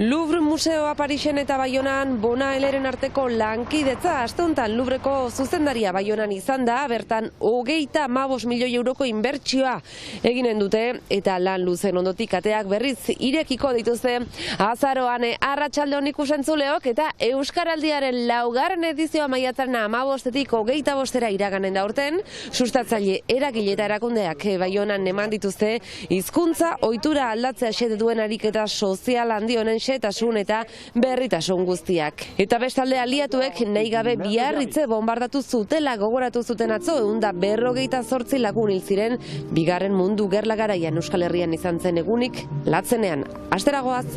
Louvre Museoa Parisen eta Baionan Bona Eleren arteko lankidetza aste honetan Louvreko zuzendaria Baionan izan da, bertan 35 milioi euroko inbertsioa eginen dute eta lan luzen ondotik ateak berriz irekiko dituzte azaroan. Arratsalde on ikusentzuleok eta Euskaraldiaren 4. edizioa maiatzaren 15-tik 25-era iraganen da urten. Sustatzaile eragile eta erakundeak Baionan eman dituzte hizkuntza ohitura aldatzea xede duen ariketa sozial handi honen xehetasun eta berritasun guztiak. Eta bestalde aliatuek nahi gabe Biarritze bombardatu zutela gogoratu zuten atzo 158 lagun hil ziren Bigarren Mundu Gerla garaian Euskal Herrian izan zen egunik latzenean. Asteragoaz.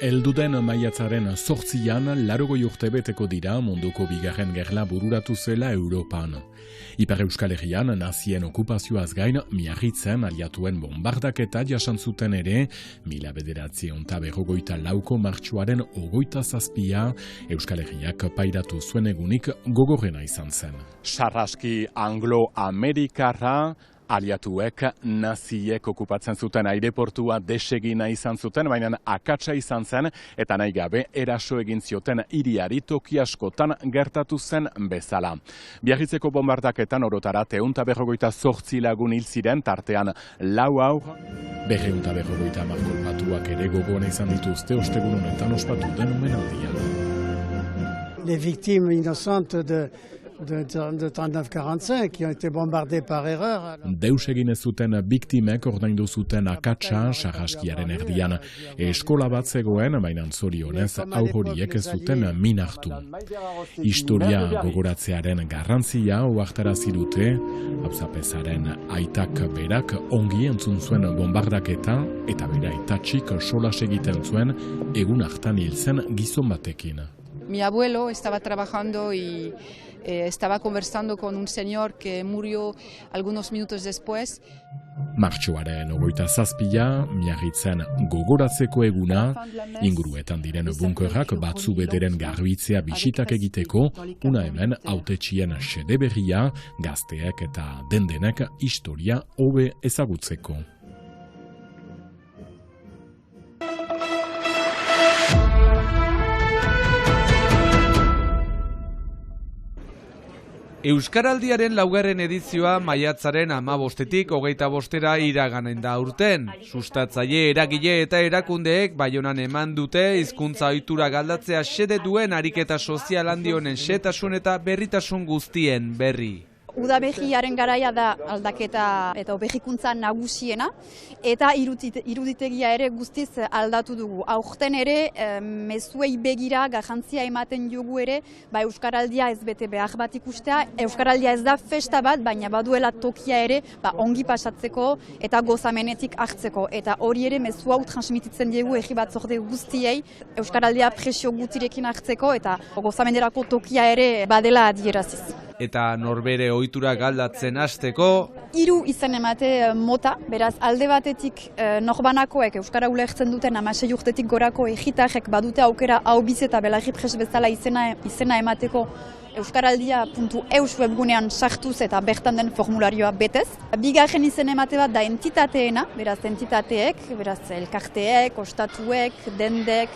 Elduden maiatzaren 8an 80 urte beteko dira munduko Bigarren Gerla bururatu zela Europan. Ipar Euskal Herrian nazien okupazioaz gain Miarritzen aliatuen bombardaketa jasan zuten ere 1954ko martxoaren 27a Euskal Herriak pairatu zuen egunik gogorrena izan zen. Sarraski anglo-amerikarra aliatuek naziek okupatzen zuten aireportua desegina izan zuten, baina akatsa izan zen eta nahi gabe eraso egin zioten hiriari toki askotan gertatu zen bezala. Biarritzeko bombardaketan orotara 158 lagun hil ziren, tartean 4 haur. 250 kolpatuak ere gogoan izan dituzte ostegun honetan ospatu den omenaldian. Les victimes innocentes de 39-45 qui ont été bombardées par erreur. Deus egin ez zuten biktimek ordaindu zuten akatsa Sarraskiaren erdian. Eskola bat zegoen, baina zorionez haur horiek ez zuten min hartu. Historia gogoratzearen garrantzia ohartarazi dute, Auzapezaren aitak berak ongi entzun zuen bombardaketa eta bere aitatxik solas egiten zuen egun hartan hil zen gizon batekin. Mi abuelo estaba trabajando y estaba conversando con un señor que murió algunos minutos después. Martxoaren 27a, Miarritzen gogoratzeko eguna, inguruetan diren bunkerrak batzu bederen garbitzea bisitak egiteko, una hemen hautetxien xede berria, gazteek eta dendenek historia hobe ezagutzeko. Euskaraldiaren 4. edizioa maiatzaren 15-tik 25-era iraganen da urten. Sustatzaile eragile eta erakundeek Baionan eman dute hizkuntza ohitura galdatzea xede duen ariketa sozial handi honen xehetasun eta berritasun guztien berri. Udaberriaren garaia da aldaketa eta berrikuntza nagusiena eta iruditegia ere guztiz aldatu dugu. Aurten ere mezuei begira garrantzia ematen diogu ere, Euskaraldia ez bete behar bat ikustea. Euskaraldia ez da festa bat, baina baduela tokia ere ongi pasatzeko eta gozamenetik hartzeko. Eta hori ere mezu hau transmititzen diegu herri batzorde guztiei Euskaraldia presio gutirekin hartzeko eta gozamenerako tokia ere badela adieraziz. Eta norbere ohitura galdatzen hasteko 3 izen emate mota, beraz alde batetik norbanakoek Euskara ulertzen duten 16 urtetik gorako egitarrek badute aukera hau biz eta belarri pres bezala izena emateko euskaraldia.eus webgunean sartuz eta bertan den formularioa betez. Bigarren izen emate bat da entitateena, beraz entitateek, beraz elkarteek, ostatuek, dendek,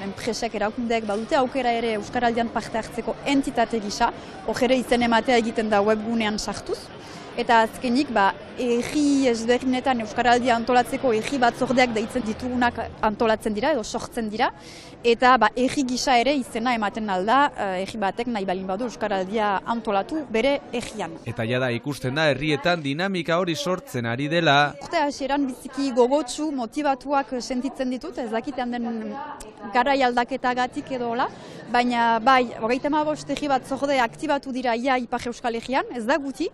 enpresek, erakundeek badute aukera ere Euskaraldian parte hartzeko entitate gisa, hor izen ematea egiten da webgunean sartuz. Eta azkenik, erri ezberdinetan Euskaraldia antolatzeko erri batzordeak deitzen ditugunak antolatzen dira edo sortzen dira. Eta erri gisa ere izena ematen alda, erri batek nahi balin badu Euskaraldia antolatu bere errian. Eta jada ikusten da herrietan dinamika hori sortzen ari dela. Urte hasieran biziki gogotsu, motivatuak sentitzen ditut, ez dakitean den garai aldaketagatik edo hola. Baina 35 erri batzorde aktibatu dira Ipar Euskal Herrian, ez da guti.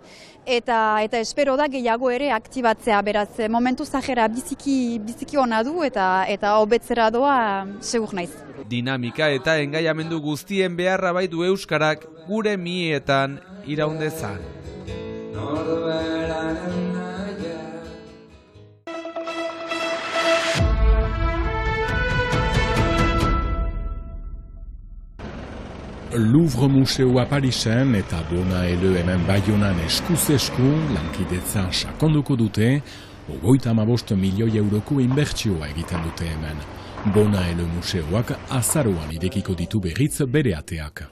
Eta espero da gehiago ere aktibatzea, beraz momentu zajera biziki ona du eta hobetzera doa segur naiz. Dinamika eta engaiamendu guztien beharra baitu Euskarak gure mietan iraundezan. Louvre Museoa Parisen eta Bona Ele hemen Baionan eskuz-esku lankidetza sakonduko dute, 35 milioi euroko inbertsioa egiten dute hemen. Bona Ele Museoak azaroan irekiko ditu berriz bere ateak.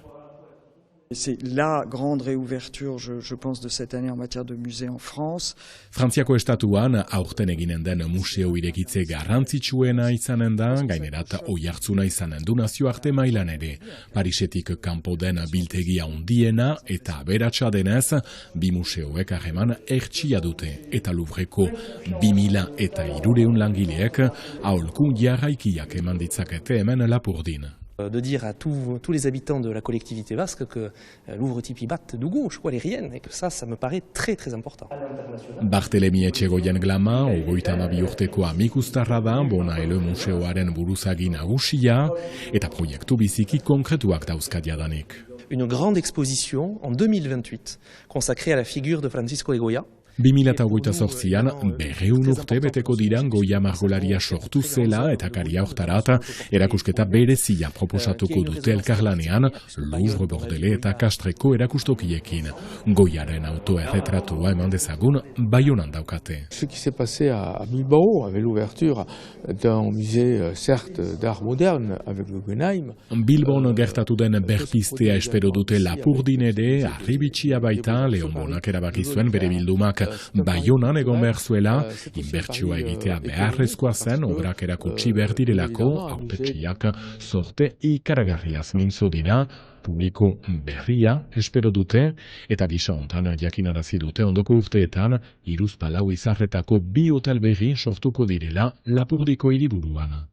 C'est la grande réouverture, je pense, de cette année en matière de musée en France. Frantziako estatuan aurten eginen den museo irekitze garrantzitsuena izanen da, gainerat oihartzuna izanen du nazioarte mailan ere. Parisetik kanpo den biltegia handiena eta aberatsa denez, bi museoek harreman hertsia dute eta Louvreko 2000 eta 300 langileek aholku jarraikiak eman ditzakete hemen Lapurdin. De dire à tous les habitants de la collectivité basque que Louvre-Tipi bat dugu eskual herrien, et que ça me paraît très très important. Bartelemi Etxegoien Glama, 32 urteko amikustarra da, Bona Ele Museoaren buruzagi nagusia, eta proiektu biziki konkretuak dauzkadiadanik. Une grande exposition en 2028 consacrée à la figure de Francisco de Goya. 2028an 200 urte beteko diran Goya margolaria sortu zela eta karia hortarat erakusketa berezia proposatuko dute elkarlanean Louvre, Bordele eta Castreko erakustokiekin. Goyaren autoerretratua eman dezagun Baionan daukate. Ce qui s'est passé à Bilbao avec l'ouverture d'un musée certes d'art moderne avec le Guggenheim. Bilbon gertatu den berpiztea espero dute Lapurdin ere, arribitxia baita Leon Bonak erabaki zuen bere bildumak Baionan egon behar zuela, inbertsioa egitea beharrezkoa zen, obrak erakutsi behar direlako, hautetsiak sorte ikaragarriaz mintzo dira, publiko berria espero dute, eta gisa hontan jakinarazi dute ondoko urteetan, 3 izarretako 2 hotel berri sortuko direla Lapurdiko hiriburuan.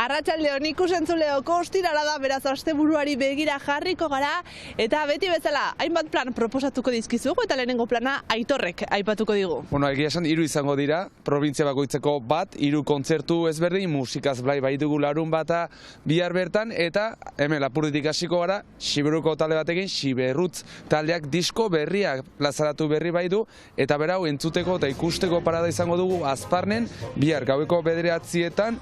Arratsaldeon ikus-entzuleoko ostirala da, beraz asteburuari begira jarriko gara eta beti bezala hainbat plan proposatuko dizkizugu eta lehenengo plana Aitorrek aipatuko digu. Bueno, egia esan 3 izango dira, provintzia bakoitzeko bat, 3 kontzertu ezberdin, musikaz blai baitugu larun bata bihar bertan eta hemen Lapurditik hasiko gara, Xiberuko talde batekin, Xiberrutz taldeak disko berriak plazaratu berri baitu eta berau entzuteko eta ikusteko parada izango dugu Azparnen, bihar gaueko 9:00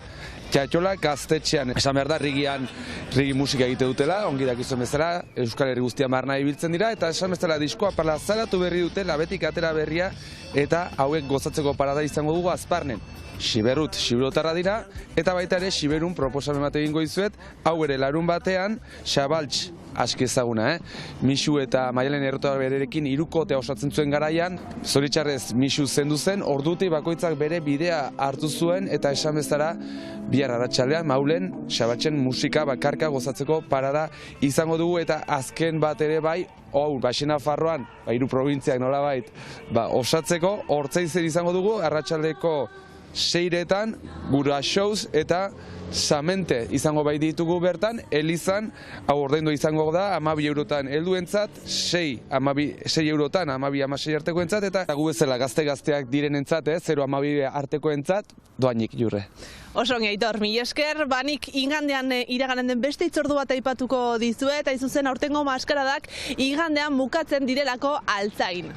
Txatxola gaztetxean. Esan behar da, rigi musika egite dutela, ongi dakizuen bezala, Euskal Herri guztian barna ibiltzen dira, eta esan bezala diskoa plazaratu berri dute, labetik atera berria, eta hauek gozatzeko parada izango dugu Azparnen. Xiberrut, Xiberotarra dira, eta baita ere Xiberun proposamen bat egingo dizuet, hau ere larun batean, Xabaltx, aski ezaguna, Mixu eta Maialen Errotabererekin 3 osatzen zuen garaian, zoritxarrez Mixu zendu zen, ordutik bakoitzak bere bidea hartu zuen, eta esan bezala, bihar arratsaldean Maulen, Xabaltzen musika bakarka gozatzeko parada izango dugu, eta azken bat ere bai, Baxenafarroan, 3 probintziak nolabait, osatzeko, Ortzaizen izango dugu, arratsaldeko 6:00 gura shows eta Samente izango bai ditugu bertan, Elizan, hau ordaindu izango da, 12 eurotan helduentzat, 6 eurotan, 12-16 artekoentzat, eta gu bezala gazte-gazteak direnentzat, 0-12 artekoentzat, doainik jurre. Oso ongi Aitor, mila esker, banik igandean iraganen den beste hitzordu bat aipatuko dizuet, eta izuzen aurtengo maskaradak igandean bukatzen direlako Altzain.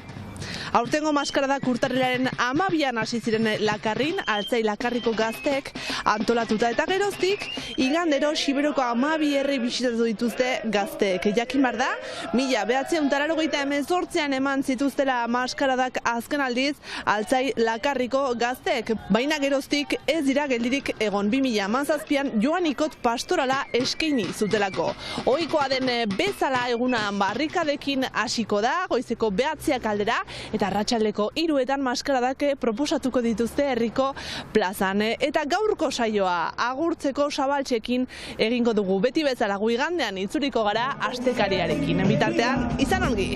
Aurtengo maskaradak urtarrilaren 12an hasi ziren Lakarrin, Altzai Lakarriko gazteek antolatuta eta geroztik, igandero Xiberuko 12 herri bisitatu dituzte gazteek. Jakin bar da, 1988an eman zituztela maskaradak azken aldiz Altzai Lakarriko gazteek. Baina geroztik ez dira geldirik egon 2017an Joanikot pastorala eskaini zutelako. Ohikoa den bezala eguna barrikadekin hasiko da, goizeko 9 aldera, eta arratsaldeko 3etan maskaradak proposatuko dituzte herriko plazan. Eta gaurko saioa agurtzeko Xabaltzekin egingo dugu. Beti bezala gu igandean itzuliko gara astekariarekin. Bitartean, izan ongi!